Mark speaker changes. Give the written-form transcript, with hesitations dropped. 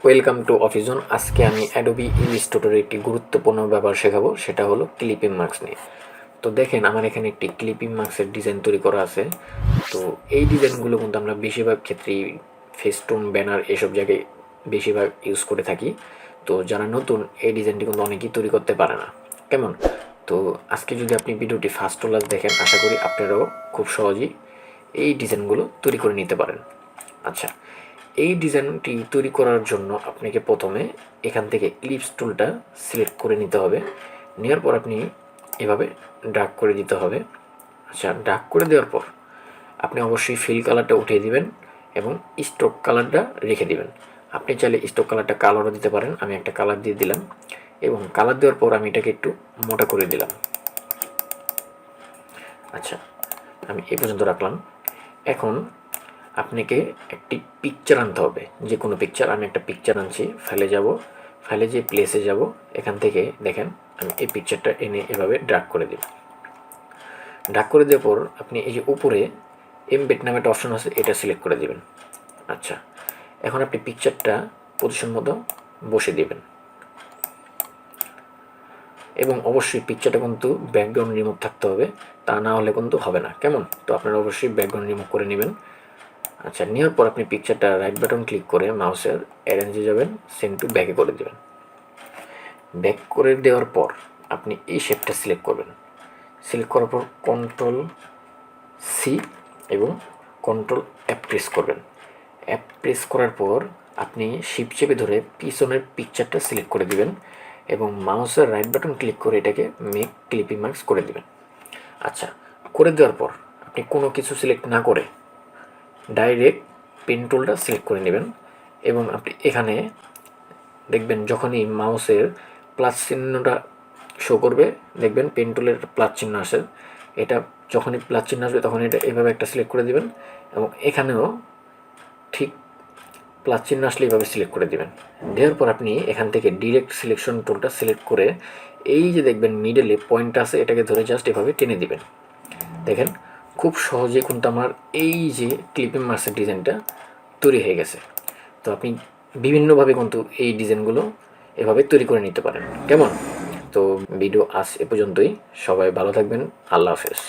Speaker 1: Welcome to office zone. আজকে আমি Adobe ইলাস্ট্রেটরের একটি গুরুত্বপূর্ণ ব্যাপার শেখাবো, সেটা হলো ক্লিপিং মার্কস নিয়ে। তো দেখেন, আমার এখানে একটি ক্লিপিং মার্কসের ডিজাইন তৈরি করা আছে। তো এই ডিজাইনগুলো কিন্তু আমরা বেশিরভাগ ক্ষেত্রেই ফেস্টুন, ব্যানার এসব জায়গায় বেশিরভাগ ইউজ করে থাকি। তো যারা নতুন, এই ডিজাইনটি কিন্তু অনেকেই তৈরি করতে পারে না। কেমন? তো আজকে যদি আপনি ভিডিওটি ফার্স্ট টু লাস্ট দেখেন, আশা করি আপনারাও খুব সহজেই এই ডিজাইনগুলো তৈরি করে নিতে পারেন। আচ্ছা, এই ডিজাইনটি তৈরি করার জন্য আপনাকে প্রথমে এখান থেকে ইলিপস টুলটা সিলেক্ট করে নিতে হবে। নেওয়ার পর আপনি এভাবে ড্র্যাগ করে দিতে হবে। আচ্ছা, ড্র্যাগ করে দেওয়ার পর আপনি অবশ্যই ফিল কালারটা উঠিয়ে দিবেন এবং স্ট্রোক কালারটা রেখে দিবেন। আপনি চাইলে স্ট্রোক কালারটা কালারও দিতে পারেন। আমি একটা কালার দিয়ে দিলাম এবং কালার দেওয়ার পর আমি এটাকে একটু মোটা করে দিলাম। আচ্ছা, আমি এই পর্যন্ত রাখলাম। এখন আপনাকে একটি পিকচার আনতে হবে, যে কোনো পিকচার। আমি একটা পিকচার আনছি, ফাইলে যাব, ফাইলে যে প্লেসে যাব, এখান থেকে দেখেন আমি এই পিকচারটা এনে এভাবে ড্র্যাগ করে দিই। ড্র্যাগ করে দেওয়ার পর আপনি এই যে উপরে এমবেড নামে একটা অপশন আছে, এটা সিলেক্ট করে দিবেন। আচ্ছা, এখন আপনি পিকচারটা পজিশন মতো বসে দিবেন এবং অবশ্যই পিকচারটা কিন্তু ব্যাকগ্রাউন্ড রিমুভ থাকতে হবে, তা না হলে কিন্তু হবে না। কেমন? তো আপনারা অবশ্যই ব্যাকগ্রাউন্ড রিমুভ করে নেবেন। আচ্ছা, নেওয়ার পর আপনি পিকচারটা রাইট বাটন ক্লিক করে মাউসের অ্যারেঞ্জে যাবেন, সেন্ড টু ব্যাকে করে দেবেন। ব্যাক করে দেওয়ার পর আপনি এই শেপটা সিলেক্ট করবেন। সিলেক্ট করার পর কন্ট্রোল সি এবং কন্ট্রোল অ্যাপ প্রেস করবেন। অ্যাপ প্রেস করার পর আপনি শিপ চেপে ধরে পিছনের পিকচারটা সিলেক্ট করে দিবেন এবং মাউসের রাইট বাটন ক্লিক করে এটাকে মেক ক্লিপিং মার্কস করে দিবেন। আচ্ছা, করে দেওয়ার পর আপনি কোনো কিছু সিলেক্ট না করে ডাইরেক্ট পেন টুলটা সিলেক্ট করে নেবেন এবং আপনি এখানে দেখবেন যখনই মাউসের প্লাস চিহ্নটা শো করবে, দেখবেন পেন টুলের প্লাস চিহ্ন আসে। এটা যখনই প্লাস চিহ্ন আসবে তখন এটা এভাবে একটা সিলেক্ট করে দিবেন এবং এখানেও ঠিক প্লাস চিহ্ন আসলে এইভাবে সিলেক্ট করে দিবেন। দেওয়ার পর আপনি এখান থেকে ডিরেক্ট সিলেকশন টুলটা সিলেক্ট করে এই যে দেখবেন মিডলে পয়েন্ট আছে, এটাকে ধরে জাস্ট এভাবে টেনে দিবেন। দেখেন, খুব সহজে কিন্তু আমার এই যে ক্লিপিং মার্কসের ডিজাইনটা তৈরি হয়ে গেছে। তো আপনি বিভিন্নভাবে কিন্তু এই ডিজাইনগুলো এভাবে তৈরি করে নিতে পারেন। কেমন? তো ভিডিও আজ এ পর্যন্তই। সবাই ভালো থাকবেন। আল্লাহ হাফেজ।